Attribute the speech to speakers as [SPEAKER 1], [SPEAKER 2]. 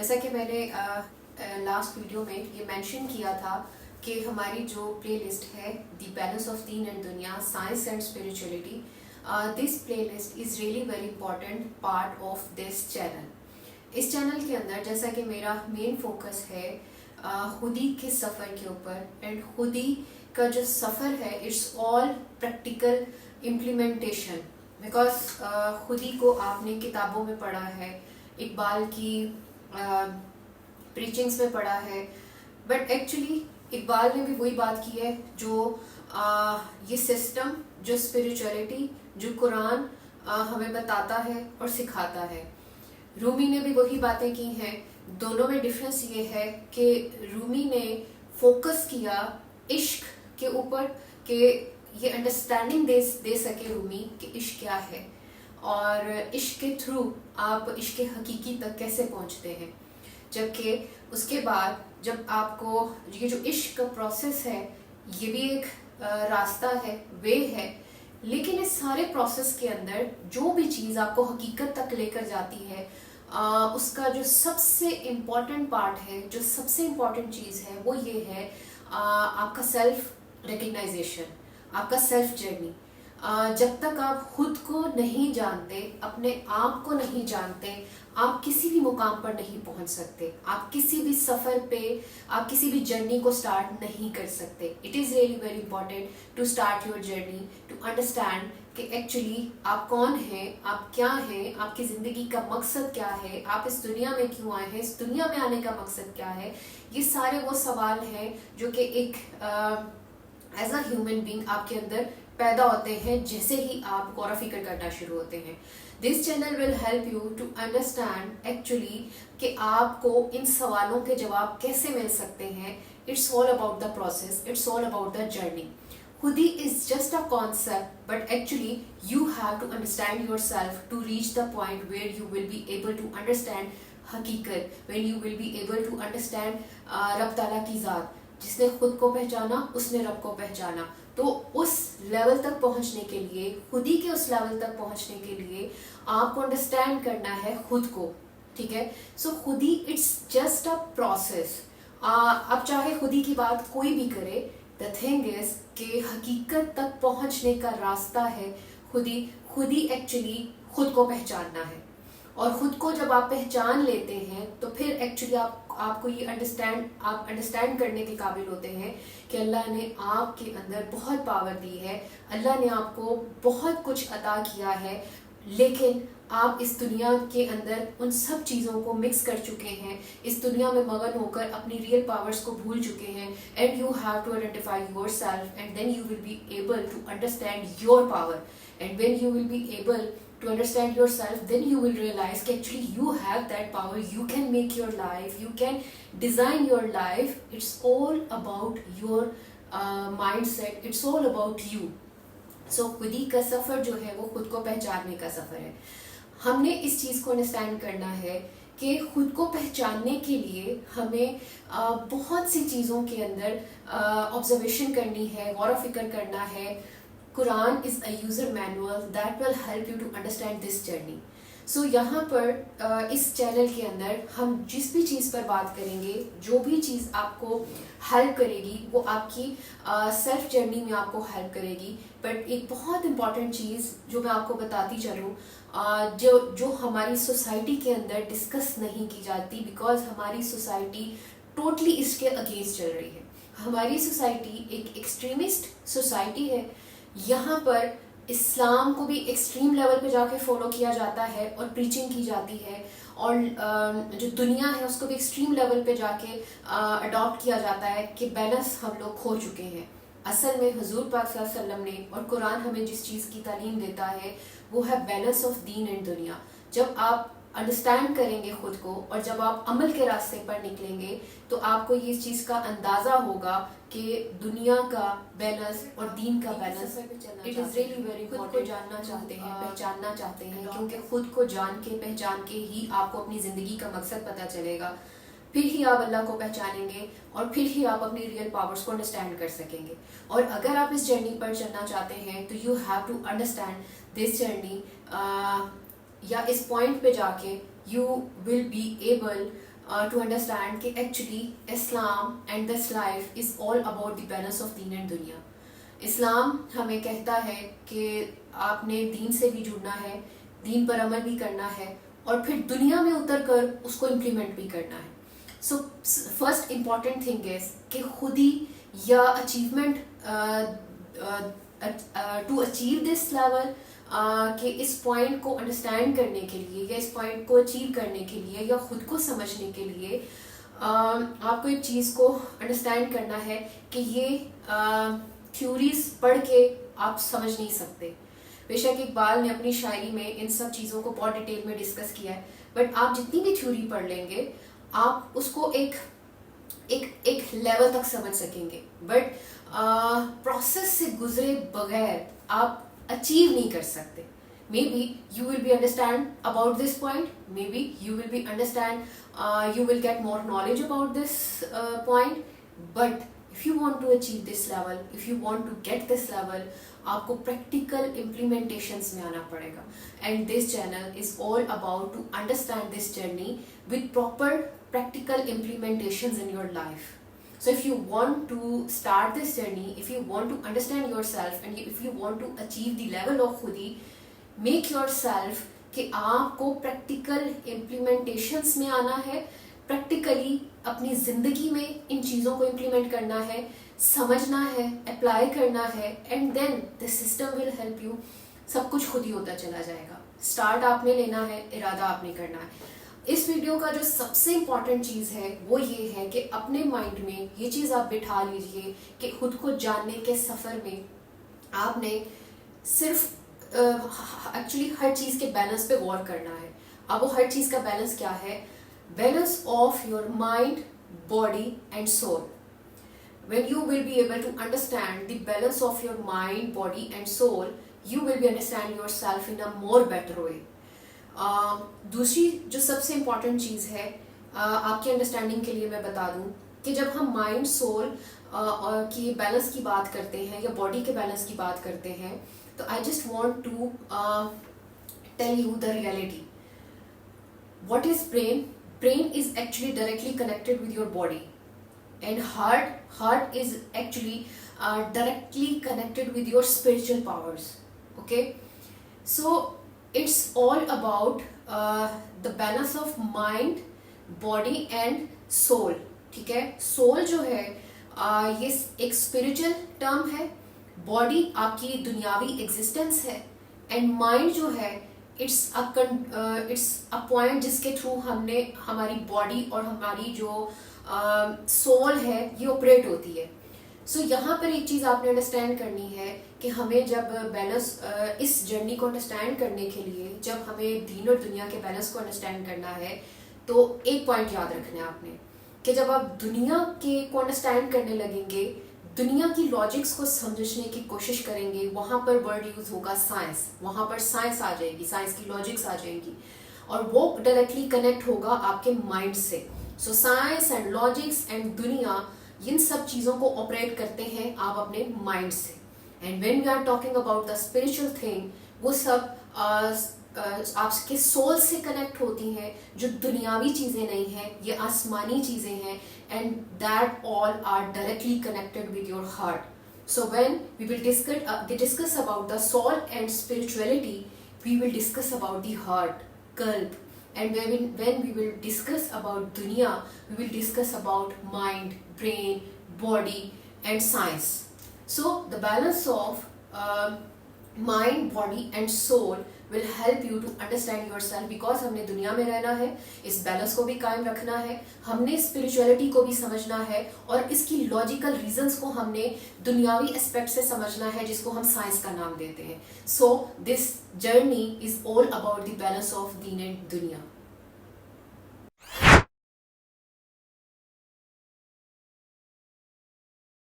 [SPEAKER 1] جیسا کہ میں نے لاسٹ ویڈیو میں یہ مینشن کیا تھا کہ ہماری جو پلے لسٹ ہے دی بیلنس آف دین اینڈ دنیا science and spirituality, this playlist is really very important part of this channel. اس چینل کے اندر جیسا کہ میرا مین فوکس ہے خودی کے سفر کے اوپر، اینڈ خودی کا جو سفر ہے it's all practical implementation. Because خودی کو آپ نے کتابوں میں پڑھا ہے، اقبال کی پریچنگس میں پڑھا ہے، بٹ ایکچولی اقبال نے بھی وہی بات کی ہے جو یہ سسٹم، جو اسپریچولیٹی، جو قرآن ہمیں بتاتا ہے اور سکھاتا ہے. رومی نے بھی وہی باتیں کی ہیں. دونوں میں ڈفرینس یہ ہے کہ رومی نے فوکس کیا عشق کے اوپر کہ یہ انڈرسٹینڈنگ دے سکے رومی کہ عشق کیا ہے اور عشق کے تھرو آپ عشق حقیقی تک کیسے پہنچتے ہیں. جبکہ اس کے بعد جب آپ کو یہ جو عشق کا پروسیس ہے یہ بھی ایک راستہ ہے، وے ہے، لیکن اس سارے پروسیس کے اندر جو بھی چیز آپ کو حقیقت تک لے کر جاتی ہے اس کا جو سب سے امپورٹنٹ پارٹ ہے، جو سب سے امپورٹنٹ چیز ہے وہ یہ ہے آپ کا سیلف ریکگنائزیشن، آپ کا سیلف جرنی. جب تک آپ خود کو نہیں جانتے، اپنے آپ کو نہیں جانتے، آپ کسی بھی مقام پر نہیں پہنچ سکتے. آپ کسی بھی سفر پہ، آپ کسی بھی جرنی کو سٹارٹ نہیں کر سکتے. It is really very important to start your journey, to understand کہ ایکچولی آپ کون ہیں، آپ کیا ہیں، آپ کی زندگی کا مقصد کیا ہے، آپ اس دنیا میں کیوں آئے ہیں، اس دنیا میں آنے کا مقصد کیا ہے. یہ سارے وہ سوال ہیں جو کہ ایک ایز اے ہیومن بینگ آپ کے اندر پیدا ہوتے ہیں جیسے ہی آپ غور و فکر کرنا شروع ہوتے ہیں. This channel will help you to understand actually کہ آپ کو ان سوالوں کے جواب کیسے مل سکتے ہیں. It's all about the process, it's all about the journey. خودی is just a concept, but actually you have to understand yourself to reach the point where you will be able to understand حقیقت، when you will be able to understand رب تعالیٰ کی ذات. جس نے خود کو پہچانا اس نے رب کو پہچانا. تو اس لیول تک پہنچنے کے لیے، خودی کے اس لیول تک پہنچنے کے لیے آپ کو انڈرسٹینڈ کرنا ہے خود کو. ٹھیک ہے، سو خودی اٹس جسٹ اے پروسیس. اب چاہے خودی کی بات کوئی بھی کرے، دا تھنگ از کہ حقیقت تک پہنچنے کا راستہ ہے خودی ایکچولی خود کو پہچاننا ہے. اور خود کو جب آپ پہچان لیتے ہیں تو پھر ایکچولی آپ کو یہ انڈرسٹینڈ کرنے کے قابل ہوتے ہیں کہ اللہ نے آپ کے اندر بہت پاور دی ہے، اللہ نے آپ کو بہت کچھ عطا کیا ہے، لیکن آپ اس دنیا کے اندر ان سب چیزوں کو مکس کر چکے ہیں، اس دنیا میں مگن ہو کر اپنی ریئل پاورز کو بھول چکے ہیں. And you have to identify yourself and then you will be able to understand your power. And when you will be able to understand yourself, then you will realize that actually you have that power. You can make your life, you can design your life. It's all about your mindset, it's all about you. So خودی کا سفر جو ہے وہ خود کو پہچاننے کا سفر ہے. ہم نے اس چیز کو انڈرسٹینڈ کرنا ہے کہ خود کو پہچاننے کے لیے ہمیں بہت سی چیزوں کے اندر آبزرویشن کرنی ہے، غور و فکر کرنا ہے. قرآن is a user manual that will help you to understand this journey. So یہاں پر اس چینل کے اندر ہم جس بھی چیز پر بات کریں گے، جو بھی چیز آپ کو ہیلپ کرے گی وہ آپ کی سیلف جرنی میں آپ کو ہیلپ کرے گی. بٹ ایک بہت امپورٹنٹ چیز جو میں آپ کو بتاتی چلوں، جو ہماری سوسائٹی کے اندر ڈسکس نہیں کی جاتی، بیکاز ہماری سوسائٹی ٹوٹلی اس کے اگینسٹ چل رہی ہے. ہماری سوسائٹی ایک ایکسٹریمسٹ سوسائٹی ہے. یہاں پر اسلام کو بھی ایکسٹریم لیول پہ جا کے فالو کیا جاتا ہے اور پریچنگ کی جاتی ہے، اور جو دنیا ہے اس کو بھی ایکسٹریم لیول پہ جا کے اڈاپٹ کیا جاتا ہے کہ بیلنس ہم لوگ کھو چکے ہیں. اصل میں حضور پاک صلی اللہ علیہ وسلم نے اور قرآن ہمیں جس چیز کی تعلیم دیتا ہے وہ ہے بیلنس آف دین اینڈ دنیا. جب آپ انڈرسٹینڈ کریں گے خود کو اور جب آپ عمل کے راستے پر نکلیں گے تو آپ کو یہ چیز کا اندازہ ہوگا کہ دنیا کا بیلنس اور دین کا balance. It is really very خود کو جاننا چاہتے ہیں، پہچاننا چاہتے ہیں، کیونکہ خود کو جان کے پہچان کے ہی آپ کو اپنی زندگی کا مقصد پتہ چلے گا. پھر ہی آپ اللہ کو پہچانیں گے اور پھر ہی آپ اپنی ریئل پاورز کو انڈرسٹینڈ کر سکیں گے. اور اگر آپ اس جرنی پر چلنا چاہتے ہیں تو you have to understand this journey, یا اس پوائنٹ پہ جا کے you will be able to understand کہ actually Islam and this life is all about the balance of deen and dunya. اسلام ہمیں کہتا ہے کہ آپ نے دین سے بھی جڑنا ہے, دین پر عمل بھی کرنا ہے, اور پھر دنیا میں اتر کر اس کو امپلیمنٹ بھی کرنا ہے. So first important thing is کہ خود ہی یا achievement to achieve this level, کہ اس پوائنٹ کو انڈرسٹینڈ کرنے کے لیے یا اس پوائنٹ کو اچیو کرنے کے لیے یا خود کو سمجھنے کے لیے آپ کو ایک چیز کو انڈرسٹینڈ کرنا ہے کہ یہ تھیوریز پڑھ کے آپ سمجھ نہیں سکتے. بے شک اقبال نے اپنی شاعری میں ان سب چیزوں کو بہت ڈیٹیل میں ڈسکس کیا ہے, بٹ آپ جتنی بھی تھیوری پڑھ لیں گے آپ اس کو ایک لیول تک سمجھ سکیں گے, بٹ پروسیس سے گزرے بغیر آپ اچیو نہیں کر سکتے. Maybe you will be understand about this point, maybe you will be understand, you will get more knowledge about this point, but if you want to achieve this level, if you want to get this level, آپ کو practical implementations میں آنا پڑے گا. And this channel is all about to understand this journey with proper practical implementations in your life. So if you want to start this journey, if you want to understand yourself, and if you want to achieve the level of خودی, make yourself کہ آپ کو practical implementations میں آنا ہے, practically اپنی زندگی میں ان چیزوں کو امپلیمنٹ کرنا ہے, سمجھنا ہے, اپلائی کرنا ہے, and then the system will help you. سب کچھ خود ہی ہوتا چلا جائے گا. اسٹارٹ آپ نے لینا ہے, ارادہ آپ نے کرنا ہے. اس ویڈیو کا جو سب سے امپورٹنٹ چیز ہے وہ یہ ہے کہ اپنے مائنڈ میں یہ چیز آپ بٹھا لیجئے کہ خود کو جاننے کے سفر میں آپ نے صرف ایکچولی ہر چیز کے بیلنس پہ غور کرنا ہے. اب وہ ہر چیز کا بیلنس کیا ہے؟ Balance of your mind, body and soul. When you will be able to understand the balance of your mind, body and soul, you will be understand yourself in a more better way. دوسری جو سب سے important چیز ہے آپ کی understanding کے لیے میں بتا دوں کہ جب ہم مائنڈ سول کی بیلنس کی بات کرتے ہیں یا باڈی کے بیلنس کی بات کرتے ہیں تو I just want to tell you the reality. What is brain? Brain is actually directly connected with your body, and heart is actually directly connected with your spiritual powers. Okay, so it's all about the balance of mind, body and soul. ٹھیک ہے, soul جو ہے یہ ایک spiritual term ہے, body آپ کی دنیاوی existence ہے, and mind جو ہے it's a point جس کے تھرو ہم نے ہماری باڈی اور ہماری جو سول ہے یہ آپریٹ ہوتی ہے. سو یہاں پر ایک چیز آپ نے انڈرسٹینڈ کرنی ہے کہ ہمیں جب بیلنس اس جرنی کو انڈرسٹینڈ کرنے کے لیے جب ہمیں دین اور دنیا کے بیلنس کو انڈرسٹینڈ کرنا ہے تو ایک پوائنٹ یاد رکھنا ہے آپ نے کہ جب آپ دنیا کے کو انڈرسٹینڈ کرنے لگیں گے, دنیا کی لاجکس کو سمجھنے کی کوشش کریں گے, وہاں پر ورڈ یوز ہوگا سائنس, وہاں پر سائنس آ جائے گی, سائنس کی لاجکس آ جائیں گی اور وہ ڈائریکٹلی کنیکٹ ہوگا آپ کے مائنڈ سے. سو سائنس اینڈ لاجکس اینڈ دنیا ان سب چیزوں کو آپریٹ کرتے ہیں آپ اپنے مائنڈ سے. And when we are talking about the spiritual thing, وہ سب آپ کے سول سے کنیکٹ ہوتی ہیں جو دنیاوی چیزیں نہیں ہیں, یہ آسمانی چیزیں ہیں, and that all are directly connected with your heart. So when we will discuss about the soul and spirituality, we will discuss about the heart, qalb, and when we will discuss about dunya, we will discuss about mind, brain, body and science. So the balance of mind, body and soul will help you to understand yourself, because ہم نے دنیا میں رہنا ہے, اس balance کو بھی قائم رکھنا ہے, ہم نے اسپرچولیٹی کو بھی سمجھنا ہے اور اس کی لاجیکل ریزنس کو ہم نے دنیاوی اسپیکٹ سے سمجھنا ہے جس کو ہم سائنس کا نام دیتے ہیں. So this journey is all about the balance of دین اینڈ دنیا.